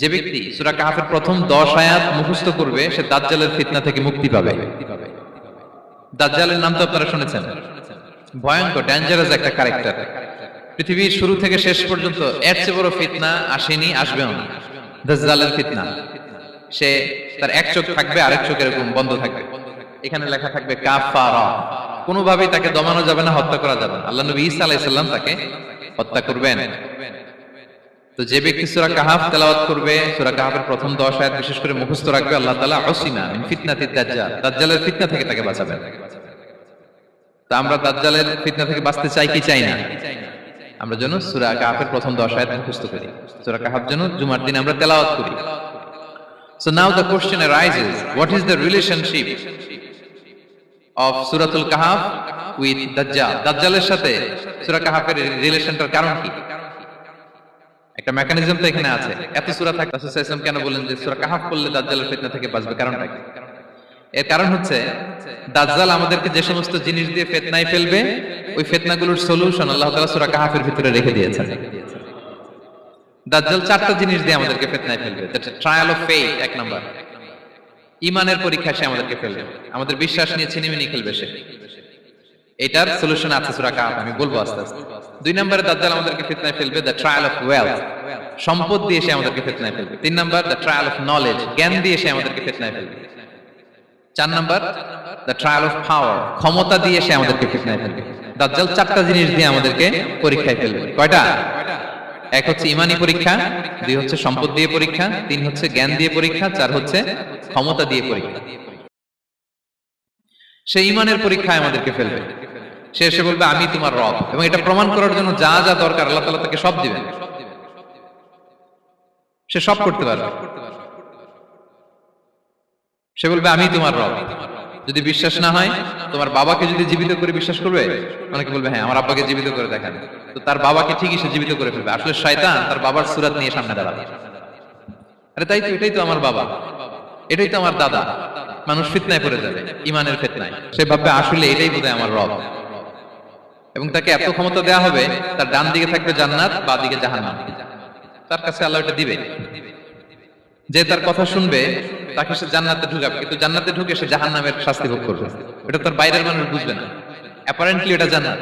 যে ব্যক্তি সূরা কাহফের প্রথম 10 আয়াত মুখস্থ করবে সে দাজ্জালের ফিতনা থেকে মুক্তি পাবে। দাজ্জালের নাম তো আপনারা শুনেছেন, ভয়ঙ্কর ডেঞ্জারাস একটা ক্যারেক্টার। পৃথিবীর শুরু থেকে শেষ পর্যন্ত এর চেয়ে বড় ফিতনা আসেনি, আসবেও না। দাজ্জালের ফিতনা, সে তার এক চোখ থাকবে, আরেক চোখ এরকম বন্ধ থাকবে, এখানে লেখা থাকবে কাফারা। কোনোভাবেই তাকে দমানো যাবে না, হত্যা করা যাবে না। আল্লাহ নবী ঈসা আলাইহিস সালাম তাকে হত্যা করবেন। তো যে ব্যক্তি সূরা কাহফ তেলাওয়াত করবে, সূরা কাহফের প্রথম 10 আয়াত বিশেষ করে মুখস্থ রাখবে, আল্লাহ তাআলা উসিমা মিন ফিতনাতিদ দাজ্জাল, দাজ্জালের ফিতনা থেকে তাকে বাঁচাবেন। তো আমরা দাজ্জালের ফিতনা থেকে বাঁচতে চাই কি চাই না? আমরা যেন সূরা কাহফের প্রথম 10 আয়াত মুখস্থ করি, সূরা কাহফ যেন জুমার দিন আমরা তেলাওয়াত করি। So now the question arises, what is the relationship of Suratul Kahf with Dajjal? দাজ্জালের সাথে সূরা কাহফের রিলেশনটার কারণ কি? একটা মেকানিজম তো এখানে আছে। এত সূরা থাকে, রাসূল সাল্লাল্লাহু আলাইহি ওয়াসাল্লাম কেন বলেন যে সূরা কাহফ পড়লে দাজ্জালের ফিতনা থেকে বাঁচবে? কারণটা কি? এর কারণ হচ্ছে দাজ্জাল আমাদেরকে যে সমস্ত জিনিস দিয়ে ফিতনায় ফেলবে, ওই ফিতনাগুলোর সলিউশন আল্লাহ তাআলা সূরা কাহফের ভিতরে রেখে দিয়েছেন। দাজ্জাল 4টা জিনিস দিয়ে আমাদেরকে ফিতনায় ফেলবে। দ্যাটস ট্রায়াল অফ ফেথ, এক নাম্বার। ঈমানের পরীক্ষা সে আমাদেরকে ফেলবে, আমাদের বিশ্বাস নিয়ে ছিনিমিনি খেলবে সে। এটার সলিউশন আছে সূরা কাহফ, আমি বলবো আস্তে আস্তে। 2 নম্বরে দাজ্জাল আমাদেরকে ফিতনায় ফেলবে, দ্য ট্রায়াল অফ ওয়েলথ, সম্পদ দিয়ে সে আমাদেরকে ফিতনায় ফেলবে। 3 number the trial of knowledge, জ্ঞান দিয়ে সে আমাদেরকে ফিতনায় ফেলবে। 4 number the trial of power, ক্ষমতা দিয়ে সে আমাদেরকে ফিতনায় ফেলবে। দাজ্জাল 4টা জিনিস দিয়ে আমাদেরকে পরীক্ষায় ফেলবে। কয়টা? এক হচ্ছে ইমানি পরীক্ষা, 2 হচ্ছে সম্পদ দিয়ে পরীক্ষা, 3 হচ্ছে জ্ঞান দিয়ে পরীক্ষা, 4 হচ্ছে ক্ষমতা দিয়ে পরীক্ষা। সে ইমানের পরীক্ষায় আমাদেরকে ফেলবে। সে এসে বলবে আমি তোমার রব, এবং এটা প্রমাণ করার জন্য যা যা দরকার আল্লাহ তাআলা তাকে সব দিবেন, সে সব করতে পারবে। সে বলবে আমি তোমার রব। যদি বিশ্বাস না হয়, তোমার বাবাকে যদি জীবিত করে বিশ্বাস করবে, অনেকে বলবে হ্যাঁ আমার আব্বাকে জীবিত করে দেখান, তো তার বাবাকে ঠিকই সে জীবিত করে ফেলবে। আসলে শয়তান তার বাবার সূরত নিয়ে সামনে দাঁড়াবে, আরে তাই তো, এটাই তো আমার বাবা, এটাই তো আমার দাদা। মানুষ ফিতনায় পড়ে যাবে, ইমানের ফিতনায়। সে ভাববে আসলে এটাই বোধহয় আমার রব, এবং তাকে এত ক্ষমতা দেয়া হবে, তার ডান দিকে থাকবে জান্নাত, বাঁ দিকে জাহান্নাম। তার কাছে আল্লাহ এটা দিবে। যে তার কথা শুনবে তাকে সে জান্নাতে ঢুকাবে, কিন্তু জান্নাতে ঢুকে সে জাহান্নামের শাস্তি ভোগ করবে। এটা তার বাইরের মানুষ বুঝবে না, অ্যাপারেন্টলি এটা জান্নাত।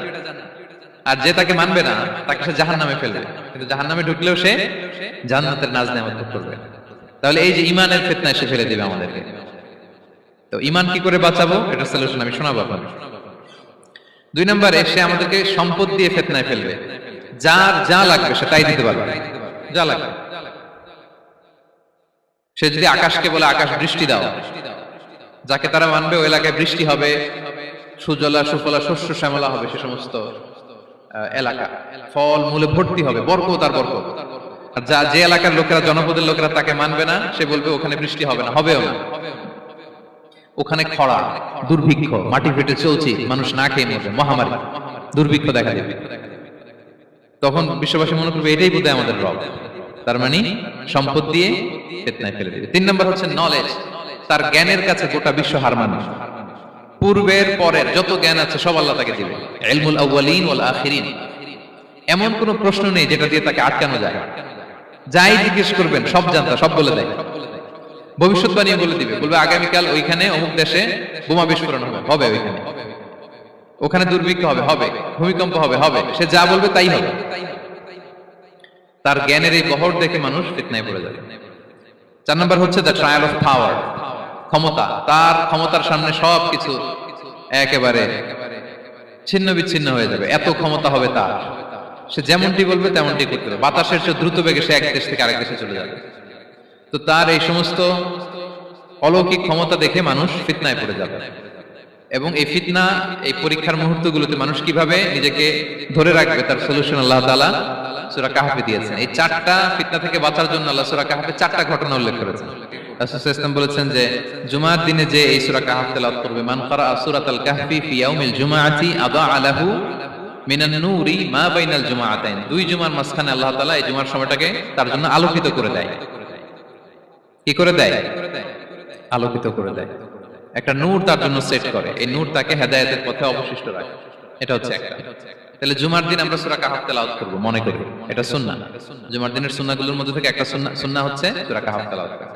আর যে তাকে মানবে না তাকে সে জাহান্নামে ফেলবে, কিন্তু জাহান্নামে ঢুকলেও সে জান্নাতের নাজ নেয়ামত ভোগ করবে। তাহলে এই যে ইমানের ফিতনায় সে ফেলে দিবে আমাদেরকে। তো ইমান কি করে বাঁচাবো, এটা সলিউশন আমি শোনাবো আপনাদের। 2 নম্বরে সে আমাদেরকে সম্পদ দিয়ে ফিতনায় ফেলবে। যার যা লাগবে সে তাই দিতে পারবে, যা লাগবে। সে যদি আকাশকে বলে আকাশ বৃষ্টি দাও, যাকে তারা মানবে ওই এলাকায় বৃষ্টি হবে, সুজলা সুফলা শস্য শ্যামলা হবে, সে সমস্ত এলাকা ফল মূলে ভর্তি হবে, বরকত আর বরকত। আর যে এলাকার লোকেরা, জনপদের লোকেরা তাকে মানবে না, সে বলবে ওখানে বৃষ্টি হবে না, হবেও না। ওখানে খরা, দুর্ভিক্ষ, মাটি ফেটে চলছে, মানুষ না খেয়ে মরবে, মহামারী, দুর্ভিক্ষ দেখা দেবে। তখন বিশ্ববাসী মনে করবে এটাই বোধহয় আমাদের রব। তার মানে সম্পদ দিয়ে ফিতনায় ফেলে দিবে। 3 নম্বর হচ্ছে নলেজ, তার জ্ঞানের কাছে গোটা বিশ্ব হার মানবে। পূর্বের পরের যত জ্ঞান আছে সব আল্লাহ তাকে দিবে। ইলমুল আউয়ালিন ওয়াল আখিরিন, এমন কোন প্রশ্ন নেই যেটা দিয়ে তাকে আটকানো যায়। যাই জিজ্ঞেস করবেন সব জানতা, সব বলে দেয়। ভবিষ্যৎবাণী বলে দিবে, বলবে আগামীকাল ওইখানে অমুক দেশে বোমা বিস্ফোরণ হবে, হবে ওইখানে, ওখানে দুর্ভিক্ষ হবে, হবে, ভূমিকম্প হবে, হবে। সে যা বলবে তাই হবে। তার জ্ঞানের এই বহর দেখে মানুষ ফিতনায় পড়ে যাবে। 4 নম্বর হচ্ছে দ্য ট্রায়াল অফ পাওয়ার, ক্ষমতা। তার ক্ষমতার সামনে সবকিছু একেবারে ছিন্ন বিচ্ছিন্ন হয়ে যাবে, এত ক্ষমতা হবে তার। সে যেমনটি বলবে তেমনটি করতে হবে। বাতাসের চেয়ে দ্রুত বেগে সে এক দেশ থেকে আরেক দেশে চলে যাবে। তো তার এই সমস্ত অলৌকিক ক্ষমতা দেখে মানুষ ফিতনায় পড়ে যাবে। এবং এই ফিতনা, এই পরীক্ষার মুহূর্তগুলোতে মানুষ কিভাবে নিজেকে ধরে রাখবে তার সলিউশন আল্লাহ তাআলা সূরা কাহফে দিয়েছেন। এই 4টা ফিতনা থেকে বাঁচার জন্য আল্লাহ সূরা কাহফে 4টা ঘটনা উল্লেখ করেছেন। রাসূল সাল্লাল্লাহু আলাইহি ওয়াসাল্লাম বলেছেন যে জুমার দিনে যে এই সূরা কাহফ তেলাওয়াত করবে, মান ক্বারা সূরাতাল কাহফি ফি ইয়াউমিল জুমআতি আদাআ লাহু মিনান নূরি মা বাইনাল জুমআতাইন। 2 জুমার মাঝখানে আল্লাহ তাআলা এই জুমার সময়টাকে তার জন্য আলোকিত করে দেয়। কি করে দেয়? আলোকিত করে দেয়। একটা নূর তার জন্য সেট করে, এই নূর তাকে হেদায়েতের পথে অবশিষ্ট রাখে। এটা হচ্ছে একটা। তাহলে জুমার দিন আমরা সূরা কাহাফ তেলাওয়াত করব মনে করি, এটা সুন্নাহ। জুমার দিনের সুন্নাহগুলোর মধ্যে থেকে একটা সুন্নাহ হচ্ছে সূরা কাহাফ তেলাওয়াত করা।